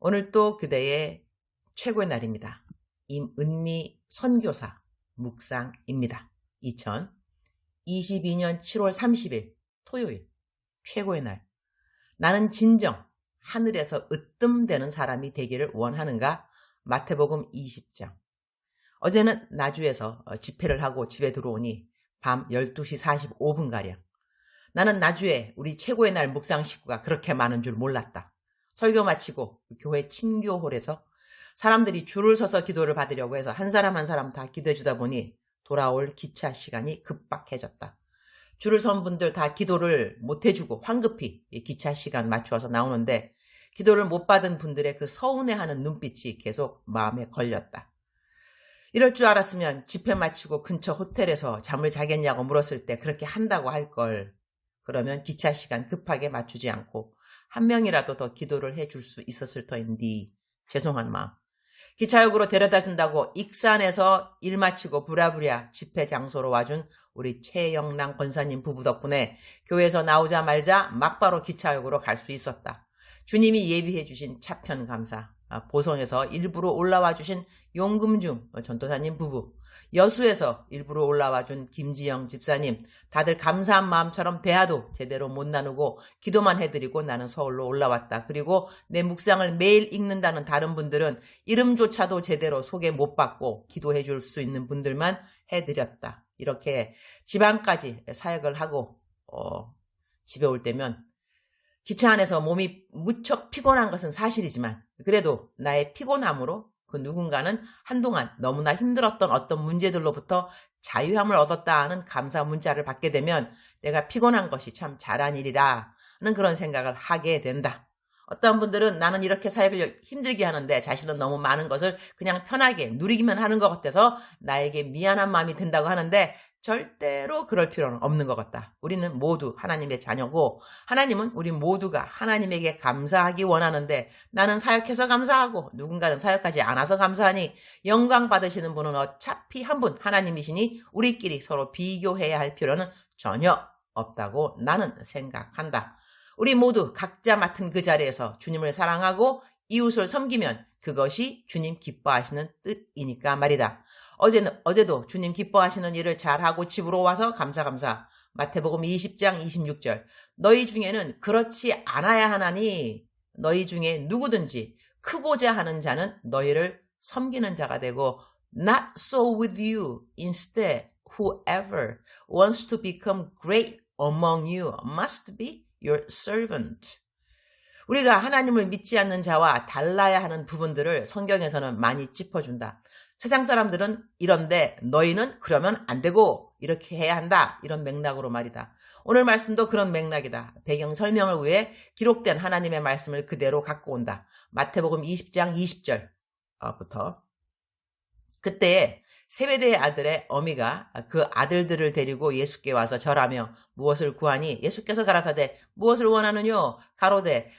오늘 또 그대의 최고의 날입니다. 임은미 선교사 묵상입니다. 2022년 7월 30일 토요일 최고의 날. 나는 진정 하늘에서 으뜸되는 사람이 되기를 원하는가? 마태복음 20장. 어제는 나주에서 집회를 하고 집에 들어오니 밤 12시 45분가량. 나는 나주에 우리 최고의 날 묵상 식구가 그렇게 많은 줄 몰랐다. 설교 마치고 교회 친교홀에서 사람들이 줄을 서서 기도를 받으려고 해서 한 사람 한 사람 다 기도해 주다 보니 돌아올 기차 시간이 급박해졌다. 줄을 선 분들 다 기도를 못 해주고 황급히 기차 시간 맞추어서 나오는데 기도를 못 받은 분들의 그 서운해하는 눈빛이 계속 마음에 걸렸다. 이럴 줄 알았으면 집회 마치고 근처 호텔에서 잠을 자겠냐고 물었을 때 그렇게 한다고 할 걸. 그러면 기차 시간 급하게 맞추지 않고 한 명이라도 더 기도를 해줄 수 있었을 터인데 죄송한 마음. 기차역으로 데려다 준다고 익산에서 일 마치고 부랴부랴 집회 장소로 와준 우리 최영랑 권사님 부부 덕분에 교회에서 나오자마자 막바로 기차역으로 갈 수 있었다. 주님이 예비해 주신 차편 감사. 보성에서 일부러 올라와 주신 용금중 전도사님 부부, 여수에서 일부러 올라와 준 김지영 집사님, 다들 감사한 마음처럼 대화도 제대로 못 나누고 기도만 해드리고 나는 서울로 올라왔다. 그리고 내 묵상을 매일 읽는다는 다른 분들은 이름조차도 제대로 소개 못 받고 기도해 줄 수 있는 분들만 해드렸다. 이렇게 지방까지 사역을 하고 집에 올 때면 기차 안에서 몸이 무척 피곤한 것은 사실이지만 그래도 나의 피곤함으로 그 누군가는 한동안 너무나 힘들었던 어떤 문제들로부터 자유함을 얻었다 하는 감사 문자를 받게 되면 내가 피곤한 것이 참 잘한 일이라는 그런 생각을 하게 된다. 어떤 분들은 나는 이렇게 사역을 힘들게 하는데 자신은 너무 많은 것을 그냥 편하게 누리기만 하는 것 같아서 나에게 미안한 마음이 든다고 하는데 절대로 그럴 필요는 없는 것 같다. 우리는 모두 하나님의 자녀고 하나님은 우리 모두가 하나님에게 감사하기 원하는데 나는 사역해서 감사하고 누군가는 사역하지 않아서 감사하니 영광 받으시는 분은 어차피 한 분 하나님이시니 우리끼리 서로 비교해야 할 필요는 전혀 없다고 나는 생각한다. 우리 모두 각자 맡은 그 자리에서 주님을 사랑하고 이웃을 섬기면 그것이 주님 기뻐하시는 뜻이니까 말이다. 어제도 주님 기뻐하시는 일을 잘하고 집으로 와서 감사. 마태복음 20장 26절. 너희 중에는 그렇지 않아야 하나니 너희 중에 누구든지 크고자 하는 자는 너희를 섬기는 자가 되고 not so with you. Instead, whoever wants to become great among you must be your servant. 우리가 하나님을 믿지 않는 자와 달라야 하는 부분들을 성경에서는 많이 짚어준다. 세상 사람들은 이런데 너희는 그러면 안 되고 이렇게 해야 한다. 이런 맥락으로 말이다. 오늘 말씀도 그런 맥락이다. 배경 설명을 위해 기록된 하나님의 말씀을 그대로 갖고 온다. 마태복음 20장 20절부터. 그때에 세베대의 아들의 어미가 그 아들들을 데리고 예수께 와서 절하며 무엇을 구하니 예수께서 가라사대 무엇을 원하느뇨? 가로되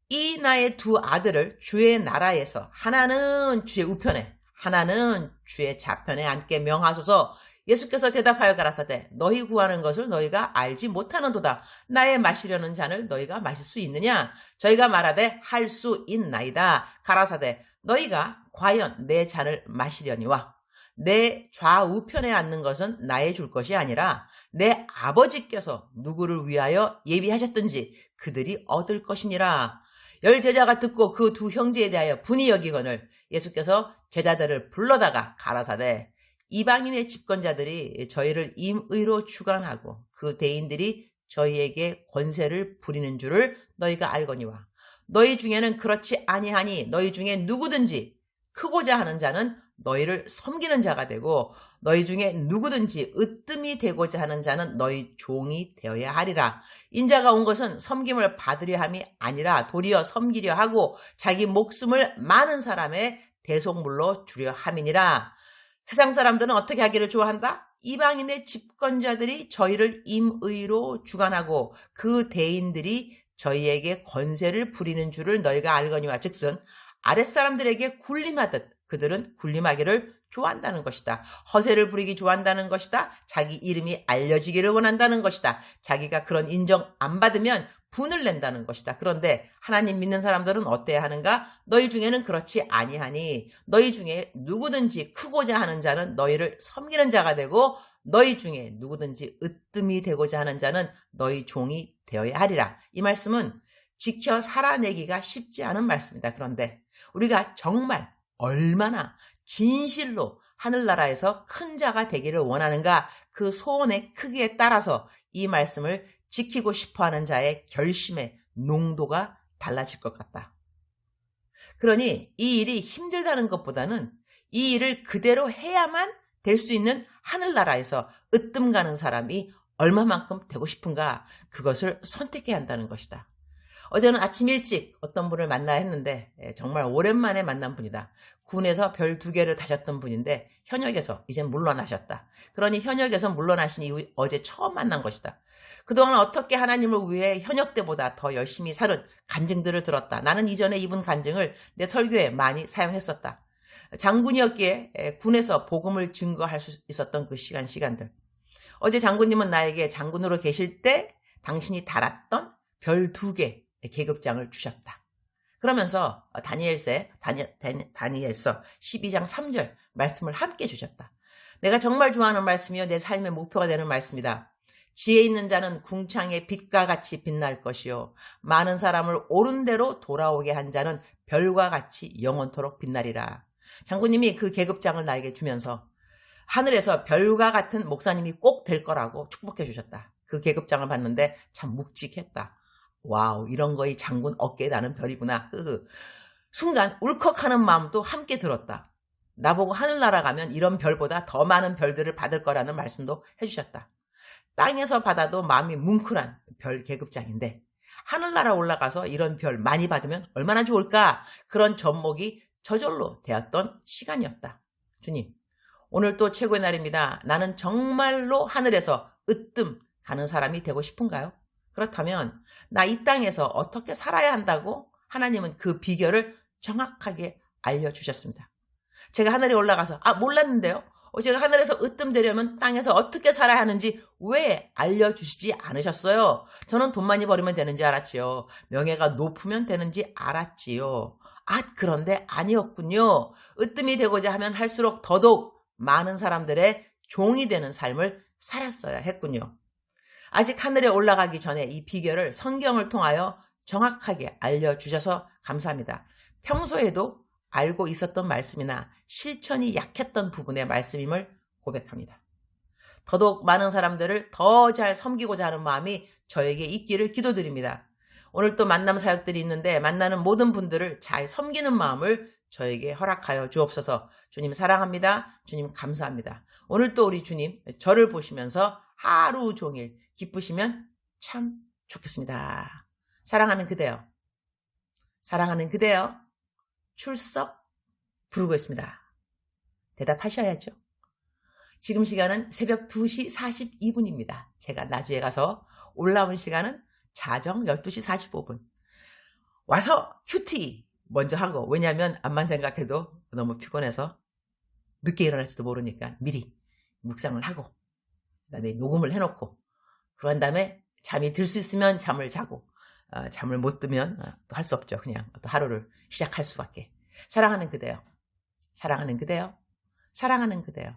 이 나의 두 아들을 주의 나라에서 하나는 주의 우편에 하나는 주의 좌편에 앉게 명하소서. 예수께서 대답하여 가라사대 너희 구하는 것을 너희가 알지 못하는도다. 나의 마시려는 잔을 너희가 마실 수 있느냐? 저희가 말하되 할 수 있나이다. 가라사대 너희가 과연 내 잔을 마시려니와 내 좌우편에 앉는 것은 나의 줄 것이 아니라 내 아버지께서 누구를 위하여 예비하셨든지 그들이 얻을 것이니라. 열 제자가 듣고 그 두 형제에 대하여 분이 여기거늘 예수께서 제자들을 불러다가 가라사대 이방인의 집권자들이 저희를 임의로 주관하고 그 대인들이 저희에게 권세를 부리는 줄을 너희가 알거니와 너희 중에는 그렇지 아니하니 너희 중에 누구든지 크고자 하는 자는 너희를 섬기는 자가 되고 너희 중에 누구든지 으뜸이 되고자 하는 자는 너희 종이 되어야 하리라. 인자가 온 것은 섬김을 받으려 함이 아니라 도리어 섬기려 하고 자기 목숨을 많은 사람의 대속물로 주려 함이니라. 세상 사람들은 어떻게 하기를 좋아한다? 이방인의 집권자들이 저희를 임의로 주관하고 그 대인들이 저희에게 권세를 부리는 줄을 너희가 알거니와 즉슨 아랫사람들에게 군림하듯 그들은 군림하기를 좋아한다는 것이다. 허세를 부리기 좋아한다는 것이다. 자기 이름이 알려지기를 원한다는 것이다. 자기가 그런 인정 안 받으면 분을 낸다는 것이다. 그런데 하나님 믿는 사람들은 어때야 하는가? 너희 중에는 그렇지 아니하니 너희 중에 누구든지 크고자 하는 자는 너희를 섬기는 자가 되고 너희 중에 누구든지 으뜸이 되고자 하는 자는 너희 종이 되어야 하리라. 이 말씀은 지켜 살아내기가 쉽지 않은 말씀이다. 그런데 우리가 정말 얼마나 진실로 하늘나라에서 큰 자가 되기를 원하는가, 그 소원의 크기에 따라서 이 말씀을 지키고 싶어하는 자의 결심의 농도가 달라질 것 같다. 그러니 이 일이 힘들다는 것보다는 이 일을 그대로 해야만 될 수 있는 하늘나라에서 으뜸 가는 사람이 얼마만큼 되고 싶은가, 그것을 선택해야 한다는 것이다. 어제는 아침 일찍 어떤 분을 만나야 했는데 정말 오랜만에 만난 분이다. 군에서 별 2개를 다셨던 분인데 현역에서 이제 물러나셨다. 그러니 현역에서 물러나신 이후 어제 처음 만난 것이다. 그동안 어떻게 하나님을 위해 현역 때보다 더 열심히 살은 간증들을 들었다. 나는 이전에 입은 간증을 내 설교에 많이 사용했었다. 장군이었기에 군에서 복음을 증거할 수 있었던 그 시간들. 어제 장군님은 나에게 장군으로 계실 때 당신이 달았던 별 2개 계급장을 주셨다. 그러면서 다니엘서 12장 3절 말씀을 함께 주셨다. 내가 정말 좋아하는 말씀이요, 내 삶의 목표가 되는 말씀이다. 지혜 있는 자는 궁창의 빛과 같이 빛날 것이요, 많은 사람을 옳은 대로 돌아오게 한 자는 별과 같이 영원토록 빛나리라. 장군님이 그 계급장을 나에게 주면서 하늘에서 별과 같은 목사님이 꼭 될 거라고 축복해 주셨다. 그 계급장을 봤는데 참 묵직했다. 와우, 이런 거이 장군 어깨에 나는 별이구나. 순간 울컥하는 마음도 함께 들었다. 나보고 하늘나라 가면 이런 별보다 더 많은 별들을 받을 거라는 말씀도 해주셨다. 땅에서 받아도 마음이 뭉클한 별 계급장인데 하늘나라 올라가서 이런 별 많이 받으면 얼마나 좋을까? 그런 접목이 저절로 되었던 시간이었다. 주님, 오늘 또 최고의 날입니다. 나는 정말로 하늘에서 으뜸 가는 사람이 되고 싶은가요? 그렇다면 나 이 땅에서 어떻게 살아야 한다고 하나님은 그 비결을 정확하게 알려주셨습니다. 제가 하늘에 올라가서 몰랐는데요. 제가 하늘에서 으뜸되려면 땅에서 어떻게 살아야 하는지 왜 알려주시지 않으셨어요? 저는 돈 많이 벌으면 되는지 알았지요. 명예가 높으면 되는지 알았지요. 그런데 아니었군요. 으뜸이 되고자 하면 할수록 더더욱 많은 사람들의 종이 되는 삶을 살았어야 했군요. 아직 하늘에 올라가기 전에 이 비결을 성경을 통하여 정확하게 알려주셔서 감사합니다. 평소에도 알고 있었던 말씀이나 실천이 약했던 부분의 말씀임을 고백합니다. 더더욱 많은 사람들을 더 잘 섬기고자 하는 마음이 저에게 있기를 기도드립니다. 오늘 또 만남 사역들이 있는데 만나는 모든 분들을 잘 섬기는 마음을 저에게 허락하여 주옵소서. 주님 사랑합니다. 주님 감사합니다. 오늘 또 우리 주님 저를 보시면서 하루 종일 기쁘시면 참 좋겠습니다. 사랑하는 그대여, 사랑하는 그대여, 출석 부르고 있습니다. 대답하셔야죠. 지금 시간은 새벽 2시 42분입니다. 제가 나주에 가서 올라온 시간은 자정 12시 45분. 와서 큐티 먼저 하고, 왜냐하면 암만 생각해도 너무 피곤해서 늦게 일어날지도 모르니까 미리 묵상을 하고 그다음에 녹음을 해놓고 그런 다음에 잠이 들 수 있으면 잠을 자고 잠을 못 들면 또 할 수 없죠. 그냥 또 하루를 시작할 수밖에. 사랑하는 그대여, 사랑하는 그대여, 사랑하는 그대여.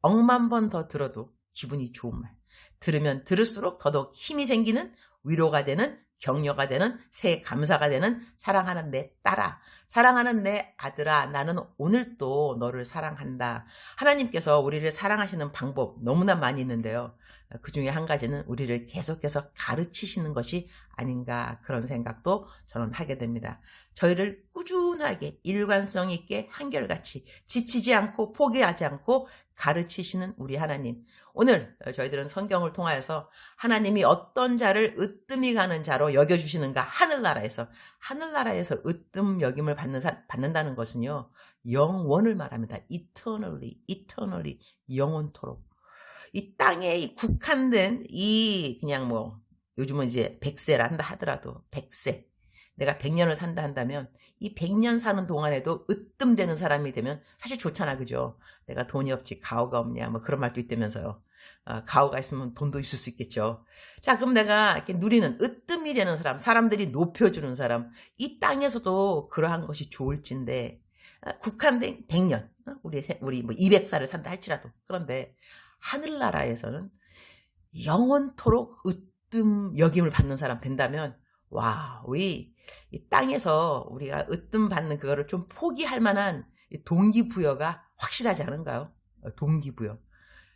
억만 번 더 들어도 기분이 좋은 말. 들으면 들을수록 더더욱 힘이 생기는, 위로가 되는, 격려가 되는, 새 감사가 되는, 사랑하는 내 딸아, 사랑하는 내 아들아, 나는 오늘 또 너를 사랑한다. 하나님께서 우리를 사랑하시는 방법 너무나 많이 있는데요. 그 중에 한 가지는 우리를 계속해서 가르치시는 것이 아닌가, 그런 생각도 저는 하게 됩니다. 저희를 꾸준하게 일관성 있게 한결같이 지치지 않고 포기하지 않고 가르치시는 우리 하나님. 오늘 저희들은 성경을 통하여서 하나님이 어떤 자를 으뜸이 가는 자로 여겨주시는가, 하늘나라에서 으뜸 여김을 받는다는 것은요, 영원을 말합니다. eternally, 영원토록. 이 땅에 국한된 이 그냥 요즘은 이제 100세라 한다 하더라도 100세, 내가 100년을 산다 한다면 이 100년 사는 동안에도 으뜸되는 사람이 되면 사실 좋잖아, 그죠? 내가 돈이 없지 가오가 없냐 뭐 그런 말도 있다면서요. 가오가 있으면 돈도 있을 수 있겠죠. 자, 그럼 내가 이렇게 누리는 으뜸이 되는 사람, 사람들이 높여주는 사람, 이 땅에서도 그러한 것이 좋을진데 국한된 100년, 우리 뭐 200살을 산다 할지라도, 그런데 하늘나라에서는 영원토록 으뜸 여김을 받는 사람 된다면, 와, 우리 이 땅에서 우리가 으뜸 받는 그거를 좀 포기할 만한 동기부여가 확실하지 않은가요? 동기부여.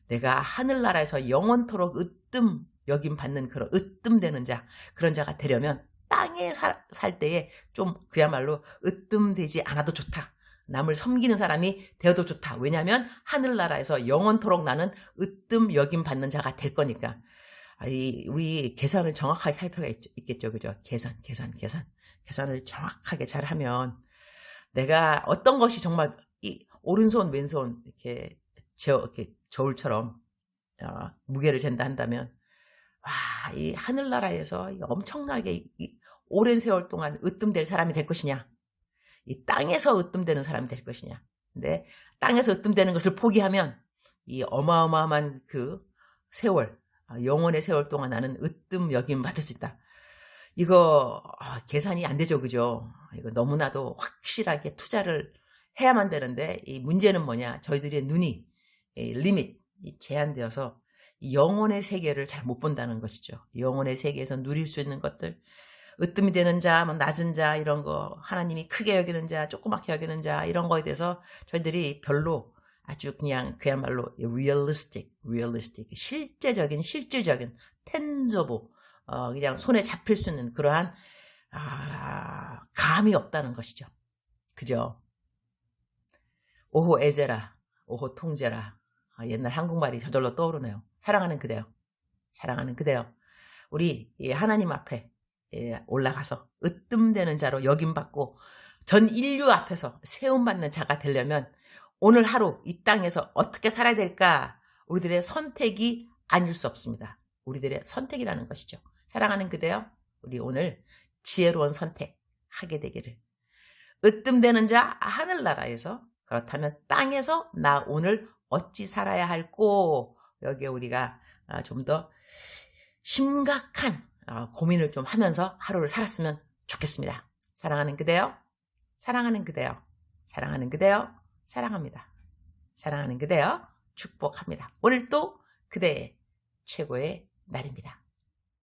내가 하늘나라에서 영원토록 으뜸 여김 받는 그런 으뜸되는 자, 그런 자가 되려면 땅에 살 때에 좀 그야말로 으뜸되지 않아도 좋다. 남을 섬기는 사람이 되어도 좋다. 왜냐하면 하늘나라에서 영원토록 나는 으뜸 여김 받는 자가 될 거니까. 우리 계산을 정확하게 할 필요가 있겠죠. 그죠? 계산을 정확하게 잘 하면 내가 어떤 것이 정말 이 오른손, 왼손 이렇게 저울처럼 무게를 잰다 한다면, 와, 이 하늘나라에서 엄청나게 오랜 세월 동안 으뜸될 사람이 될 것이냐, 이 땅에서 으뜸되는 사람이 될 것이냐. 근데 땅에서 으뜸되는 것을 포기하면 이 어마어마한 그 세월, 영원의 세월 동안 나는 으뜸 여김 받을 수 있다. 이거 계산이 안 되죠, 그죠? 이거 너무나도 확실하게 투자를 해야만 되는데, 이 문제는 뭐냐? 저희들의 눈이 리밋, 제한되어서 영혼의 세계를 잘 못 본다는 것이죠. 영혼의 세계에서 누릴 수 있는 것들, 으뜸이 되는 자, 뭐 낮은 자, 이런 거, 하나님이 크게 여기는 자, 조그맣게 여기는 자, 이런 거에 대해서 저희들이 별로 아주 그야말로 realistic, 실질적인, tangible, 그냥 손에 잡힐 수 있는 그러한 감이 없다는 것이죠. 그죠? 오호 애제라, 오호 통제라. 옛날 한국말이 저절로 떠오르네요. 사랑하는 그대여. 우리 하나님 앞에 올라가서 으뜸되는 자로 여김받고 전 인류 앞에서 세움받는 자가 되려면 오늘 하루 이 땅에서 어떻게 살아야 될까? 우리들의 선택이 아닐 수 없습니다. 우리들의 선택이라는 것이죠. 사랑하는 그대여, 우리 오늘 지혜로운 선택하게 되기를. 으뜸되는 자 하늘나라에서, 그렇다면 땅에서 나 오늘 어찌 살아야 할꼬? 여기에 우리가 좀 더 심각한 고민을 좀 하면서 하루를 살았으면 좋겠습니다. 사랑하는 그대여, 사랑합니다. 사랑하는 그대여, 축복합니다. 오늘 또 그대의 최고의 날입니다.